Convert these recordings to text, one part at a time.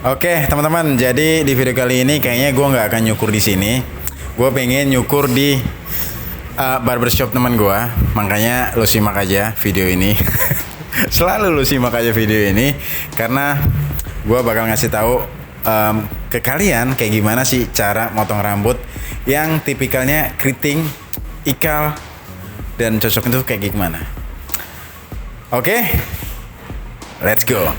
Oke teman-teman, jadi di video kali ini kayaknya gue nggak akan nyukur di sini. Gue pengen nyukur di barbershop teman gue. Makanya lo simak aja video ini. Selalu lo simak aja video ini karena gue bakal ngasih tahu ke kalian kayak gimana sih cara motong rambut yang tipikalnya keriting, ikal, dan cocok itu kayak gimana. Oke, let's go.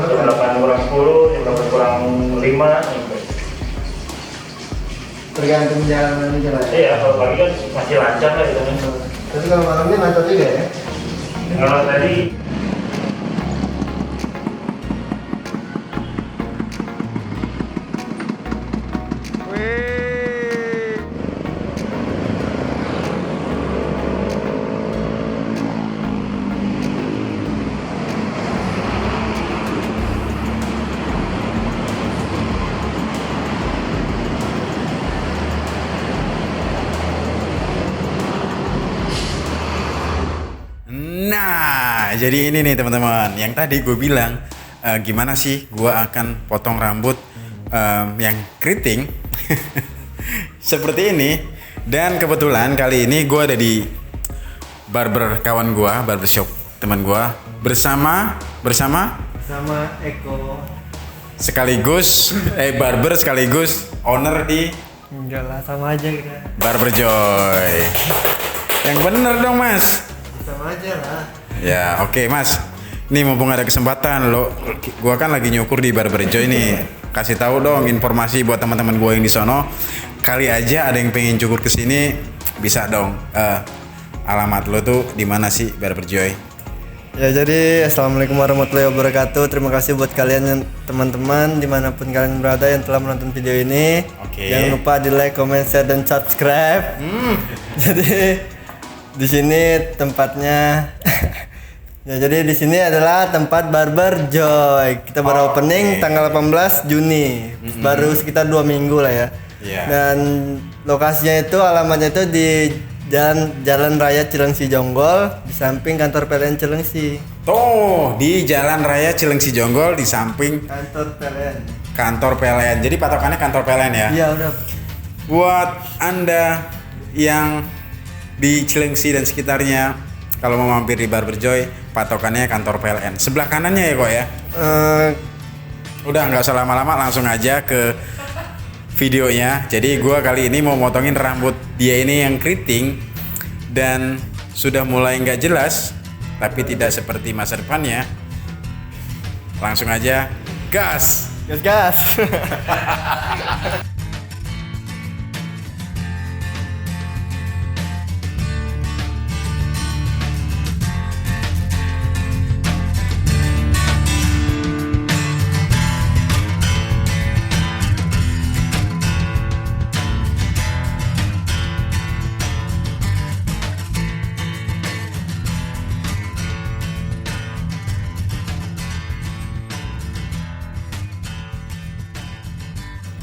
Jam 8 kurang 10, jam 8 kurang 5. Tergantung jalan jalan. Iya, kalau pagi kan masih lancar lah gitu kan. Tapi kalau malamnya lancar juga ya. Kalau tadi Nah, jadi ini nih teman-teman. Yang tadi gue bilang gimana sih gue akan potong rambut yang keriting seperti ini. Dan kebetulan kali ini gue ada di barber kawan gue, barbershop teman gue bersama Sama Eko. sekaligus barber sekaligus owner di Enggak lah, sama aja kita. Barber Joy. Yang bener dong mas. Sama aja lah. Ya oke mas. Nih mumpung ada kesempatan lo, gua kan lagi nyukur di Barber Joy nih. Kasih tahu dong informasi buat teman-teman gua yang di sono. Kali aja ada yang pengen cukur kesini, bisa dong. Alamat lo tuh di mana sih Barber Joy? Ya jadi assalamualaikum warahmatullahi wabarakatuh. Terima kasih buat kalian yang teman-teman dimanapun kalian berada yang telah menonton video ini. Oke. Jangan lupa di like, comment, share dan subscribe. Jadi di sini tempatnya. Ya jadi di sini adalah tempat Barber Joy. Kita baru opening tanggal 18 Juni. Baru sekitar 2 minggu lah ya. Iya. Dan lokasinya itu alamatnya itu di Jalan Raya Cilengsi Jonggol di samping kantor PLN Cilengsi. Tuh di Jalan Raya Cilengsi Jonggol di samping Kantor PLN. kantor PLN. Jadi patokannya kantor PLN ya. Iya udah. Buat anda yang di Cilengsi dan sekitarnya, kalau mau mampir di Barber Joy, patokannya kantor PLN. Sebelah kanannya ya kok ya. Udah nggak usah lama-lama, langsung aja ke videonya. Jadi gua kali ini mau motongin rambut dia ini yang keriting dan sudah mulai nggak jelas, tapi tidak seperti masa depannya. Langsung aja gas. Gas.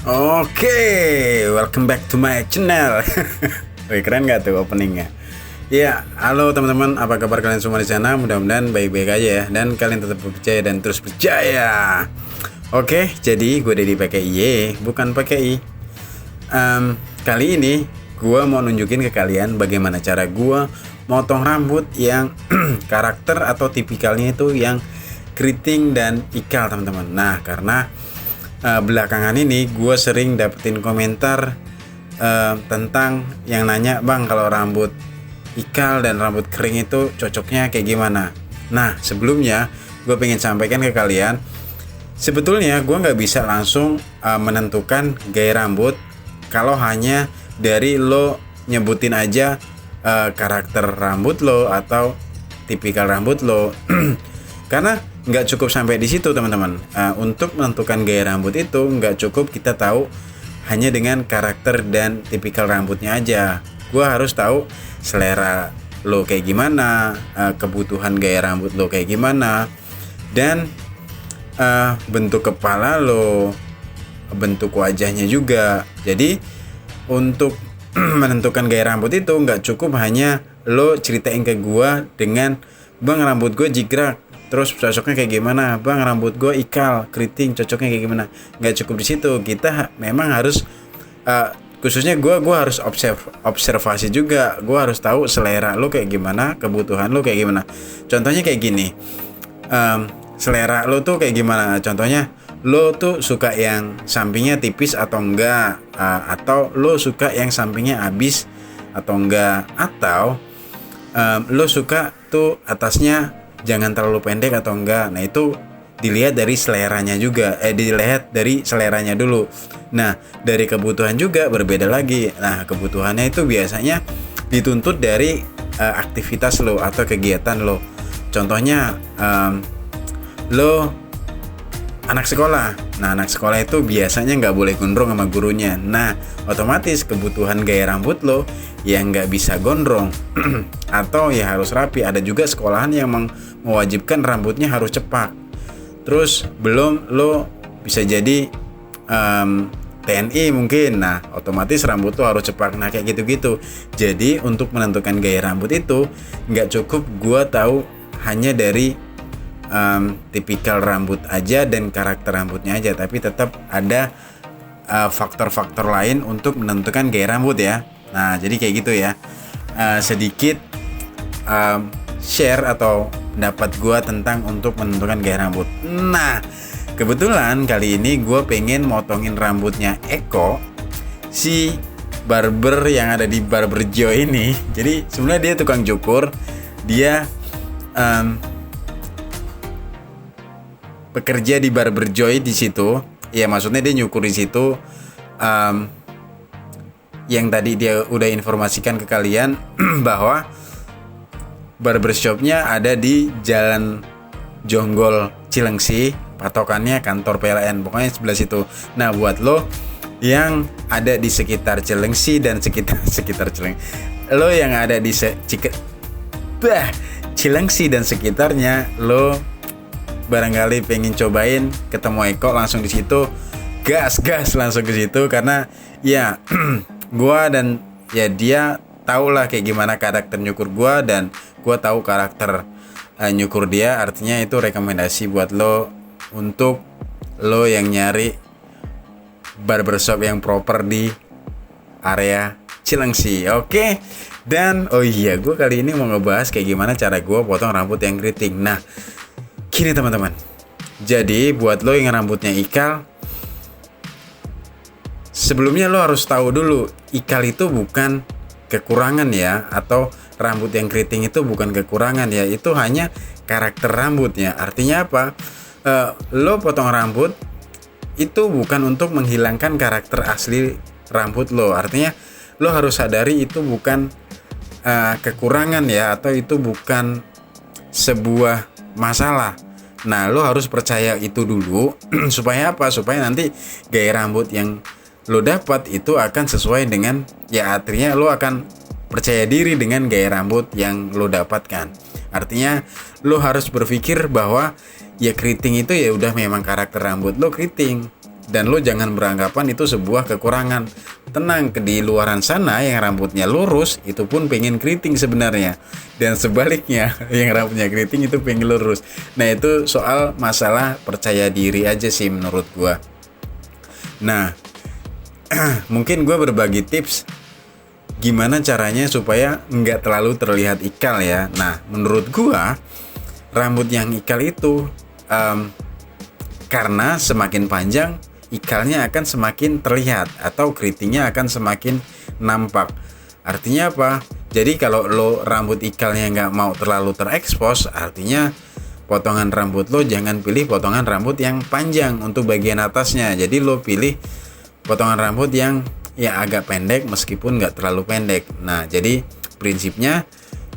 Oke, welcome back to my channel. Wih, keren gak tuh openingnya? Ya, halo teman-teman, apa kabar kalian semua di sana? Mudah-mudahan baik-baik aja ya, dan kalian tetap percaya dan terus percaya. Oke, jadi gue Dedi pakai Y, bukan pakai I. Kali ini gue mau nunjukin ke kalian bagaimana cara gue motong rambut yang karakter atau tipikalnya itu yang keriting dan ikal teman-teman. Nah, karena belakangan ini gue sering dapetin komentar tentang yang nanya, bang kalau rambut ikal dan rambut kering itu cocoknya kayak gimana. Nah sebelumnya gue pengen sampaikan ke kalian, sebetulnya gue nggak bisa langsung menentukan gaya rambut kalau hanya dari lo nyebutin aja karakter rambut lo atau tipikal rambut lo. Karena nggak cukup sampai di situ teman-teman. Untuk menentukan gaya rambut itu nggak cukup kita tahu hanya dengan karakter dan tipikal rambutnya aja. Gua harus tahu selera lo kayak gimana, kebutuhan gaya rambut lo kayak gimana, dan bentuk kepala lo, bentuk wajahnya juga. Jadi untuk menentukan gaya rambut itu nggak cukup hanya lo ceritain ke gua dengan, bang rambut gue jigrak, terus cocoknya kayak gimana, bang rambut gue ikal keriting cocoknya kayak gimana. Nggak cukup di situ, kita memang harus khususnya gue harus observasi juga. Gue harus tahu selera lo kayak gimana, kebutuhan lo kayak gimana. Contohnya kayak gini, selera lo tuh kayak gimana. Contohnya lo tuh suka yang sampingnya tipis atau enggak, atau lo suka yang sampingnya habis atau enggak, atau lo suka tuh atasnya jangan terlalu pendek atau enggak. Nah itu dilihat dari seleranya juga, dilihat dari seleranya dulu. Nah dari kebutuhan juga berbeda lagi. Nah kebutuhannya itu biasanya dituntut dari aktivitas lo atau kegiatan lo. Contohnya lo anak sekolah. Nah anak sekolah itu biasanya nggak boleh gondrong sama gurunya. Nah otomatis kebutuhan gaya rambut lo yang nggak bisa gondrong atau ya harus rapi. Ada juga sekolahan yang mewajibkan rambutnya harus cepak. Terus belum lo bisa jadi TNI mungkin. Nah otomatis rambut lo harus cepak. Nah kayak gitu-gitu. Jadi untuk menentukan gaya rambut itu nggak cukup gua tahu hanya dari tipikal rambut aja dan karakter rambutnya aja, tapi tetap ada faktor-faktor lain untuk menentukan gaya rambut ya. Nah jadi kayak gitu ya, sedikit share atau pendapat gue tentang untuk menentukan gaya rambut. Nah kebetulan kali ini gue pengen motongin rambutnya Eko, si barber yang ada di Barber Joy ini. Jadi sebenarnya dia tukang cukur, dia bekerja di Barber Joy di situ. Ya maksudnya dia nyukur di situ. Yang tadi dia udah informasikan ke kalian bahwa barbershopnya ada di Jalan Jonggol Cilengsi, patokannya kantor PLN, pokoknya sebelah situ. Nah buat lo yang ada di sekitar Cilengsi dan sekitar Cilengsi, lo yang ada di Cilengsi dan sekitarnya, lo barangkali pengen cobain ketemu Eko langsung di situ, gas langsung ke situ. Karena ya gua dan ya dia tau lah kayak gimana karakter nyukur gua, dan gua tahu karakter nyukur dia. Artinya itu rekomendasi buat lo, untuk lo yang nyari barbershop yang proper di area Cilengsi. Oke. Dan oh iya, gua kali ini mau ngebahas kayak gimana cara gua potong rambut yang keriting. Nah gini teman-teman, jadi buat lo yang rambutnya ikal, sebelumnya lo harus tahu dulu ikal itu bukan kekurangan ya, atau rambut yang keriting itu bukan kekurangan ya, itu hanya karakter rambutnya. Artinya apa? Lo potong rambut itu bukan untuk menghilangkan karakter asli rambut lo. Artinya lo harus sadari itu bukan kekurangan ya, atau itu bukan sebuah masalah. Nah lo harus percaya itu dulu supaya apa? Supaya nanti gaya rambut yang lo dapat itu akan sesuai dengan, ya artinya lo akan percaya diri dengan gaya rambut yang lo dapatkan. Artinya lo harus berpikir bahwa ya keriting itu ya udah memang karakter rambut lo keriting, dan lo jangan beranggapan itu sebuah kekurangan. Tenang, di luaran sana yang rambutnya lurus itu pun pengen keriting sebenarnya, dan sebaliknya yang rambutnya keriting itu pengen lurus. Nah itu soal masalah percaya diri aja sih menurut gua. Nah mungkin gua berbagi tips gimana caranya supaya nggak terlalu terlihat ikal ya. Nah menurut gua rambut yang ikal itu karena semakin panjang ikalnya akan semakin terlihat, atau keritingnya akan semakin nampak. Artinya apa? Jadi kalau lo rambut ikalnya nggak mau terlalu terekspos, artinya potongan rambut lo jangan pilih potongan rambut yang panjang untuk bagian atasnya. Jadi lo pilih potongan rambut yang ya agak pendek meskipun nggak terlalu pendek. Nah jadi prinsipnya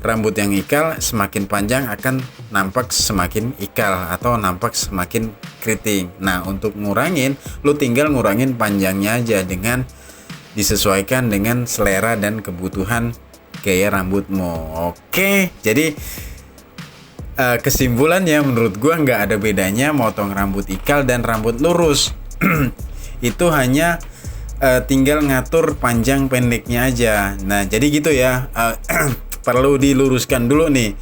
rambut yang ikal semakin panjang akan nampak semakin ikal atau nampak semakin keriting. Nah, untuk ngurangin, lu tinggal ngurangin panjangnya aja dengan disesuaikan dengan selera dan kebutuhan gaya rambutmu. Oke, jadi kesimpulannya menurut gua nggak ada bedanya motong rambut ikal dan rambut lurus. Itu hanya tinggal ngatur panjang pendeknya aja. Nah, jadi gitu ya. Perlu diluruskan dulu nih,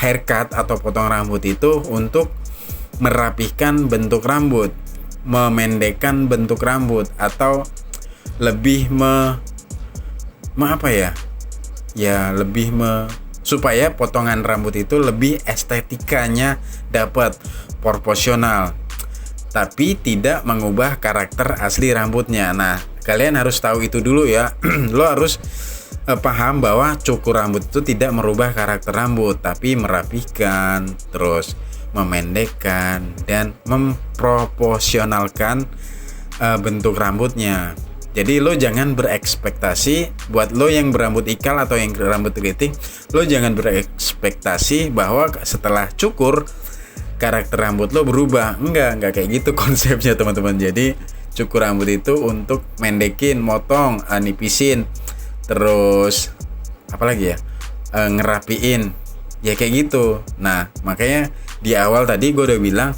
haircut atau potong rambut itu untuk merapihkan bentuk rambut, memendekkan bentuk rambut, atau lebih supaya potongan rambut itu lebih estetikanya dapat proporsional, tapi tidak mengubah karakter asli rambutnya. Nah, kalian harus tahu itu dulu ya. Lo harus paham bahwa cukur rambut itu tidak merubah karakter rambut, tapi merapihkan, terus memendekkan dan memproporsionalkan bentuk rambutnya. Jadi lo jangan berekspektasi, buat lo yang berambut ikal atau yang rambut keriting, lo jangan berekspektasi bahwa setelah cukur karakter rambut lo berubah. Enggak kayak gitu konsepnya teman-teman. Jadi cukur rambut itu untuk mendekin, motong, nipisin, terus apalagi ya, ngerapiin, ya kayak gitu. Nah, makanya di awal tadi gue udah bilang,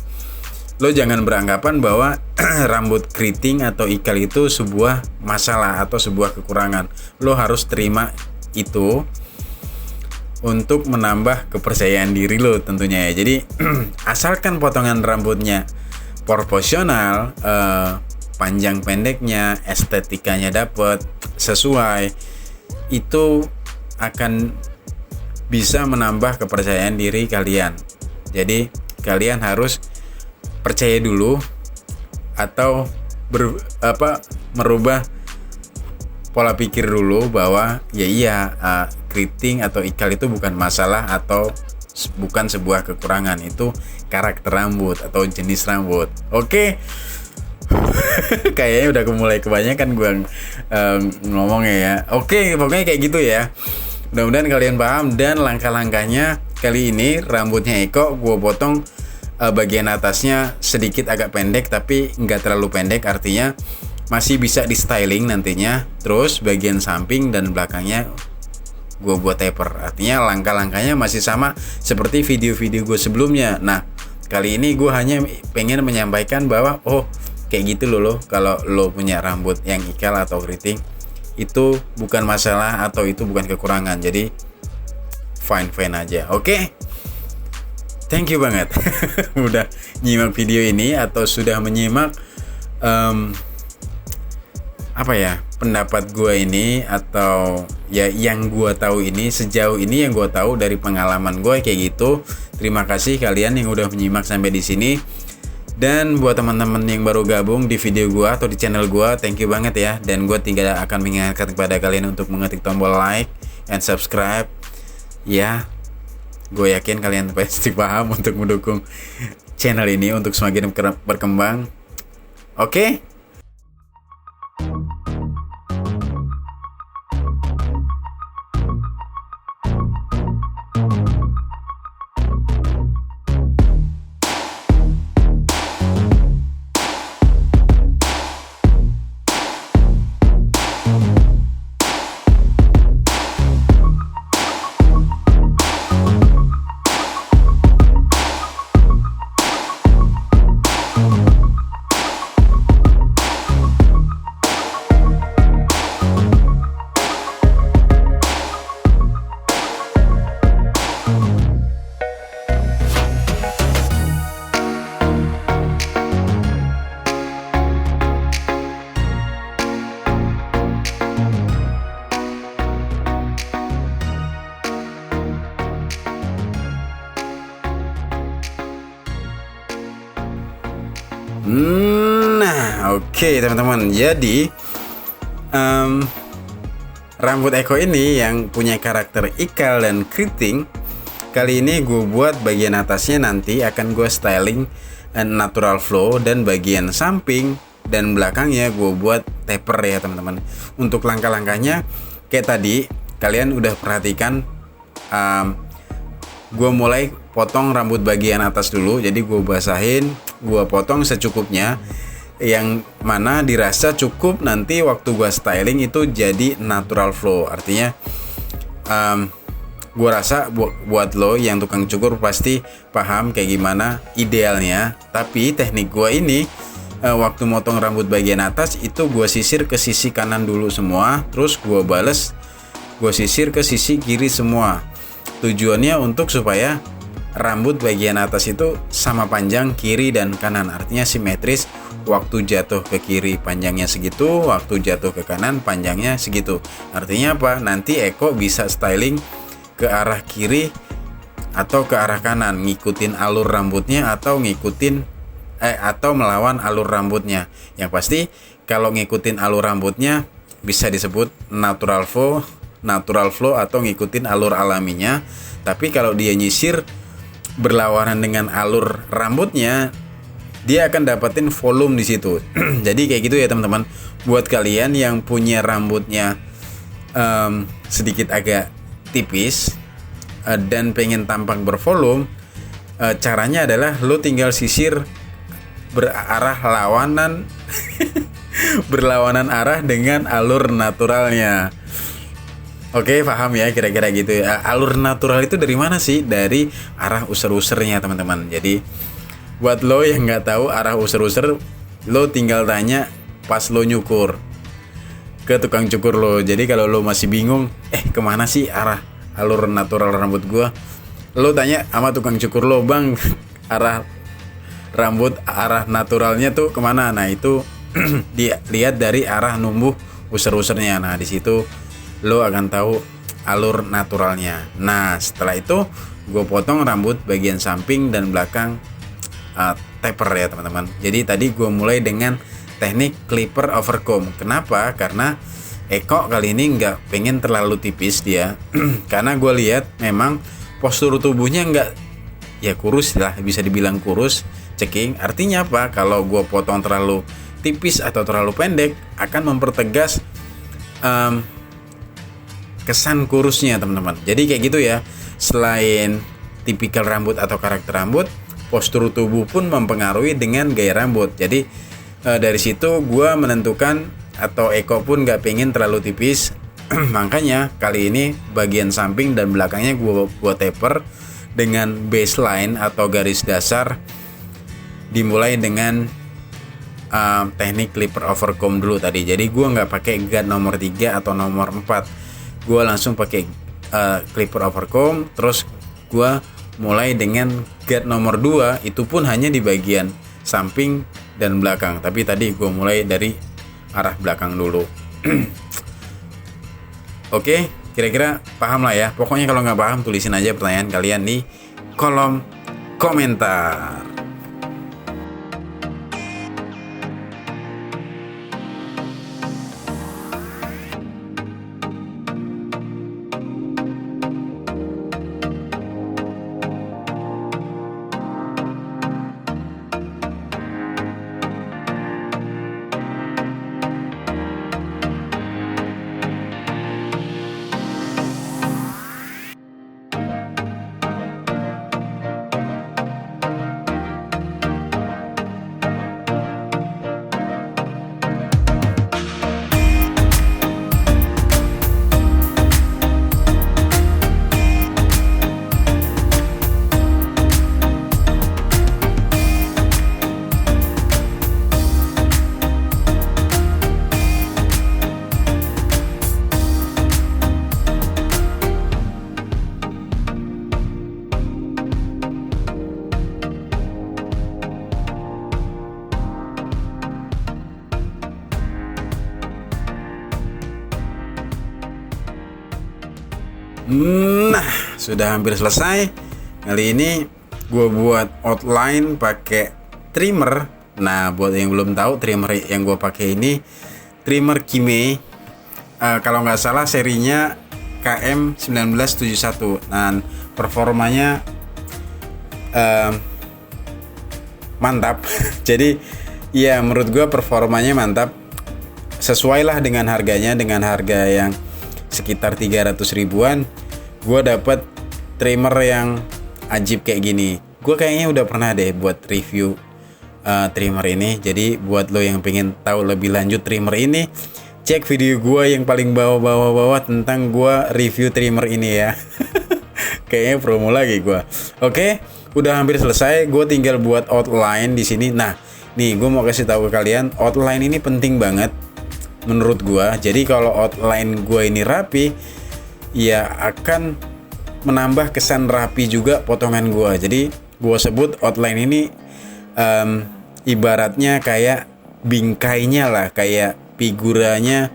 lo jangan beranggapan bahwa rambut keriting atau ikal itu sebuah masalah atau sebuah kekurangan. Lo harus terima itu untuk menambah kepercayaan diri lo tentunya ya. Jadi asalkan potongan rambutnya proporsional, panjang pendeknya, estetikanya dapet sesuai, itu akan bisa menambah kepercayaan diri kalian. Jadi kalian harus percaya dulu atau merubah pola pikir dulu bahwa keriting atau ikal itu bukan masalah atau bukan sebuah kekurangan, itu karakter rambut atau jenis rambut. Oke. Kayaknya udah mulai kebanyakan gue ngomongnya ya. Oke, pokoknya kayak gitu ya. Mudah-mudahan kalian paham. Dan langkah-langkahnya kali ini rambutnya Eko gue potong bagian atasnya sedikit agak pendek, tapi nggak terlalu pendek, artinya masih bisa di styling nantinya. Terus bagian samping dan belakangnya gue buat taper, artinya langkah-langkahnya masih sama seperti video-video gue sebelumnya. Nah, kali ini gue hanya pengen menyampaikan bahwa kayak gitu loh, kalau lo punya rambut yang ikal atau keriting itu bukan masalah atau itu bukan kekurangan, jadi fine aja. Oke. Thank you banget udah nyimak video ini atau sudah menyimak pendapat gue ini, atau ya yang gue tahu ini sejauh ini, yang gue tahu dari pengalaman gue kayak gitu. Terima kasih kalian yang udah menyimak sampai di sini. Dan buat teman-teman yang baru gabung di video gue atau di channel gue, thank you banget ya. Dan gue tinggal akan mengingatkan kepada kalian untuk mengetik tombol like and subscribe. Ya, gue yakin kalian pasti paham untuk mendukung channel ini untuk semakin berkembang. Oke? Nah, oke teman-teman. Jadi rambut Eko ini yang punya karakter ikal dan keriting, kali ini gue buat bagian atasnya nanti akan gue styling natural flow, dan bagian samping dan belakangnya gue buat taper ya teman-teman. Untuk langkah-langkahnya kayak tadi, kalian udah perhatikan, gue mulai potong rambut bagian atas dulu. Jadi gue basahin, gue potong secukupnya, yang mana dirasa cukup. Nanti waktu gue styling itu jadi natural flow. Artinya gue rasa buat lo yang tukang cukur pasti paham kayak gimana idealnya. Tapi teknik gue ini, waktu motong rambut bagian atas itu gue sisir ke sisi kanan dulu semua, terus gue bales, gue sisir ke sisi kiri semua. Tujuannya untuk supaya rambut bagian atas itu sama panjang kiri dan kanan, artinya simetris. Waktu jatuh ke kiri panjangnya segitu, waktu jatuh ke kanan panjangnya segitu. Artinya apa? Nanti Eko bisa styling ke arah kiri atau ke arah kanan, ngikutin alur rambutnya atau atau melawan alur rambutnya. Yang pasti kalau ngikutin alur rambutnya bisa disebut natural flow atau ngikutin alur alaminya. Tapi kalau dia nyisir berlawanan dengan alur rambutnya, dia akan dapetin volume di situ. Jadi kayak gitu ya teman-teman. Buat kalian yang punya rambutnya sedikit agak tipis dan pengen tampak bervolume, caranya adalah lo tinggal sisir berarah lawanan berlawanan arah dengan alur naturalnya. Oke, paham ya kira-kira gitu ya. Alur natural itu dari mana sih? Dari arah user-usernya teman-teman. Jadi buat lo yang nggak tahu arah user-user, lo tinggal tanya pas lo nyukur ke tukang cukur lo. Jadi kalau lo masih bingung, kemana sih arah alur natural rambut gua, lo tanya sama tukang cukur lo, bang, arah rambut arah naturalnya tuh kemana? Nah itu dilihat dari arah numbuh user-usernya. Nah di situ lo akan tahu alur naturalnya. Nah setelah itu gue potong rambut bagian samping dan belakang taper ya teman-teman. Jadi tadi gue mulai dengan teknik clipper overcomb. Kenapa? Karena Eko kali ini nggak pengen terlalu tipis dia. Karena gue lihat memang postur tubuhnya nggak, ya kurus lah, bisa dibilang kurus, ceking. Artinya apa? Kalau gue potong terlalu tipis atau terlalu pendek akan mempertegas kesan kurusnya teman-teman. Jadi kayak gitu ya. Selain tipikal rambut atau karakter rambut, postur tubuh pun mempengaruhi dengan gaya rambut. Jadi dari situ gue menentukan, atau Eko pun gak pengen terlalu tipis. Makanya kali ini bagian samping dan belakangnya gue taper dengan baseline atau garis dasar. Dimulai dengan teknik clipper overcomb dulu tadi. Jadi gue gak pakai guard nomor 3 atau nomor 4. Gue langsung pakai clipper overcomb. Terus gue mulai dengan guard nomor 2, itu pun hanya di bagian samping dan belakang. Tapi tadi gue mulai dari arah belakang dulu. Oke, kira-kira paham lah ya. Pokoknya kalau nggak paham tulisin aja pertanyaan kalian di kolom komentar. Nah, sudah hampir selesai. Kali ini gue buat outline pakai trimmer. Nah, buat yang belum tahu, trimmer yang gue pakai ini trimmer Kime. Kalau nggak salah serinya KM1971. Dan performanya mantap. Jadi ya menurut gue performanya mantap. Sesuai lah dengan harganya, dengan harga yang sekitar 300 ribuan gue dapet trimmer yang ajib kayak gini. Gue kayaknya udah pernah deh buat review trimmer ini. Jadi buat lo yang pengen tahu lebih lanjut trimmer ini, cek video gue yang paling bawah tentang gue review trimmer ini ya. Kayaknya promo lagi gue. Oke, udah hampir selesai. Gue tinggal buat outline di sini. Nah, nih gue mau kasih tahu ke kalian, outline ini penting banget menurut gue. Jadi kalau outline gue ini rapi, ya akan menambah kesan rapi juga potongan gue. Jadi gue sebut outline ini ibaratnya kayak bingkainya lah, kayak figuranya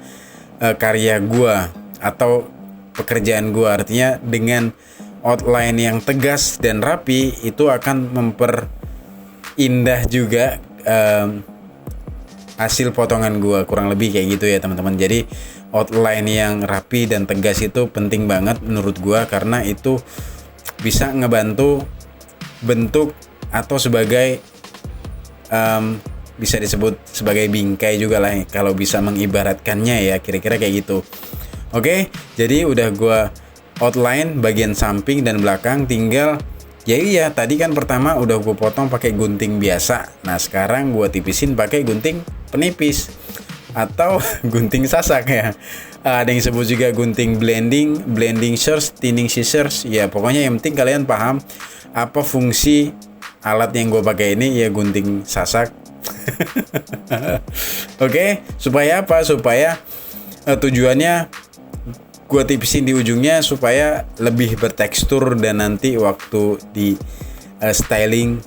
karya gue atau pekerjaan gue. Artinya dengan outline yang tegas dan rapi itu akan memperindah juga hasil potongan gua, kurang lebih kayak gitu ya teman-teman. Jadi outline yang rapi dan tegas itu penting banget menurut gua, karena itu bisa ngebantu bentuk atau sebagai bisa disebut sebagai bingkai juga lah kalau bisa mengibaratkannya ya, kira-kira kayak gitu. Oke, jadi udah gua outline bagian samping dan belakang, tinggal ya tadi kan pertama udah gue potong pakai gunting biasa. Nah sekarang gue tipisin pakai gunting penipis atau gunting sasak ya. Ada yang sebut juga gunting blending scissors, thinning scissors. Ya pokoknya yang penting kalian paham apa fungsi alat yang gue pakai ini, ya gunting sasak. Oke, supaya apa? Supaya tujuannya gue tipisin di ujungnya supaya lebih bertekstur dan nanti waktu di styling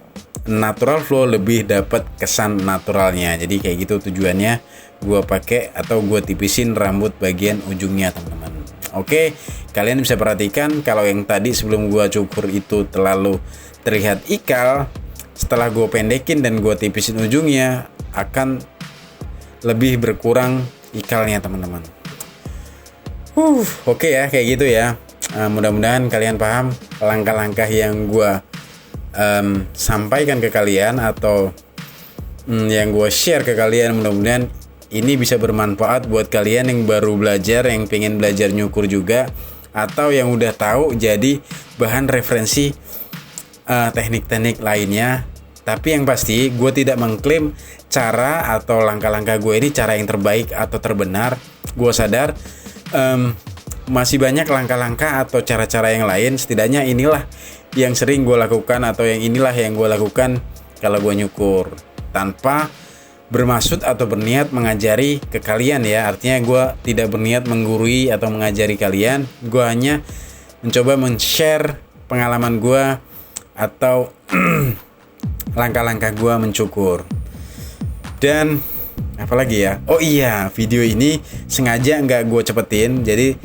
natural flow lebih dapat kesan naturalnya. Jadi kayak gitu tujuannya gue pakai atau gue tipisin rambut bagian ujungnya teman-teman. Oke, kalian bisa perhatikan kalau yang tadi sebelum gue cukur itu terlalu terlihat ikal, setelah gue pendekin dan gue tipisin ujungnya akan lebih berkurang ikalnya teman-teman. Oke ya, kayak gitu ya. Mudah-mudahan kalian paham langkah-langkah yang gue sampaikan ke kalian atau yang gue share ke kalian. Mudah-mudahan ini bisa bermanfaat buat kalian yang baru belajar, yang pengen belajar nyukur juga, atau yang udah tahu jadi bahan referensi teknik-teknik lainnya. Tapi yang pasti gue tidak mengklaim cara atau langkah-langkah gue ini cara yang terbaik atau terbenar. Gue sadar masih banyak langkah-langkah atau cara-cara yang lain. Setidaknya inilah yang sering gue lakukan atau yang inilah yang gue lakukan kalau gue nyukur, tanpa bermaksud atau berniat mengajari ke kalian ya. Artinya gue tidak berniat menggurui atau mengajari kalian. Gue hanya mencoba men-share pengalaman gue atau langkah-langkah gue mencukur. Dan apalagi ya, oh iya, video ini sengaja nggak gue cepetin, jadi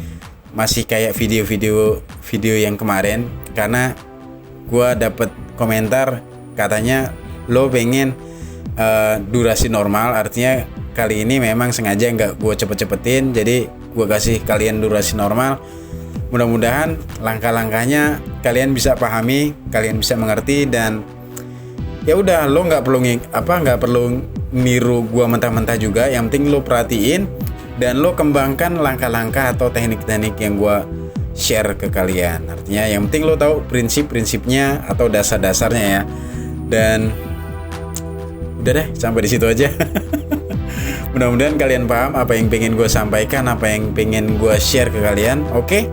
masih kayak video yang kemarin, karena gue dapet komentar katanya lo pengen durasi normal. Artinya kali ini memang sengaja nggak gue cepet-cepetin, jadi gue kasih kalian durasi normal. Mudah-mudahan langkah-langkahnya kalian bisa pahami, kalian bisa mengerti, dan ya udah, lo nggak perlu niru gua mentah-mentah juga. Yang penting lo perhatiin dan lo kembangkan langkah-langkah atau teknik-teknik yang gua share ke kalian. Artinya yang penting lo tahu prinsip-prinsipnya atau dasar-dasarnya ya. Dan udah deh, sampai di situ aja. Mudah-mudahan kalian paham apa yang pengen gua sampaikan, apa yang pengen gua share ke kalian. Oke?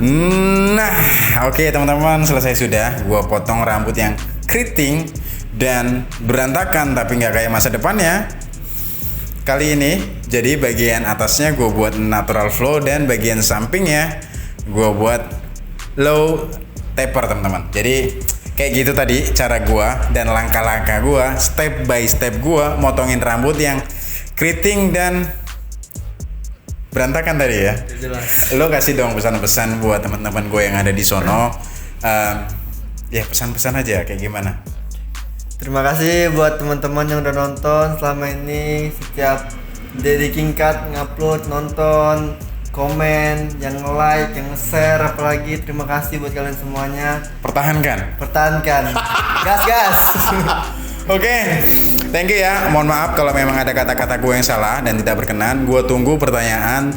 Nah, oke teman-teman, selesai sudah. Gua potong rambut yang keriting dan berantakan tapi nggak kayak masa depannya. Kali ini, jadi bagian atasnya gue buat natural flow dan bagian sampingnya gue buat low taper teman-teman. Jadi kayak gitu tadi cara gue dan langkah-langkah gue, step by step gue motongin rambut yang keriting dan berantakan tadi ya. Lo kasih dong pesan-pesan buat teman-teman gue yang ada di sono. Ya pesan-pesan aja kayak gimana. Terima kasih buat teman-teman yang udah nonton selama ini. Setiap Dedi King Cut ngupload, nonton, komen, yang like, yang share, apalagi terima kasih buat kalian semuanya. Pertahankan. Gas. Oke, thank you ya. Mohon maaf kalau memang ada kata-kata gue yang salah dan tidak berkenan. Gue tunggu pertanyaan,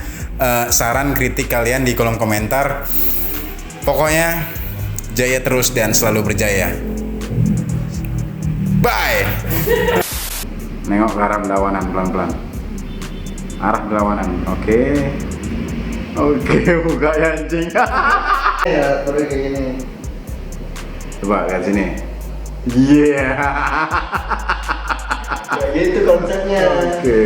saran, kritik kalian di kolom komentar. Pokoknya jaya terus dan selalu berjaya. Bye. Nengok ke arah berlawanan pelan-pelan. Arah berlawanan. Oke, buka ya anjing. Ya, terus kayak gini. Coba lihat sini. Yeah. Kayak gitu konsepnya. Oke.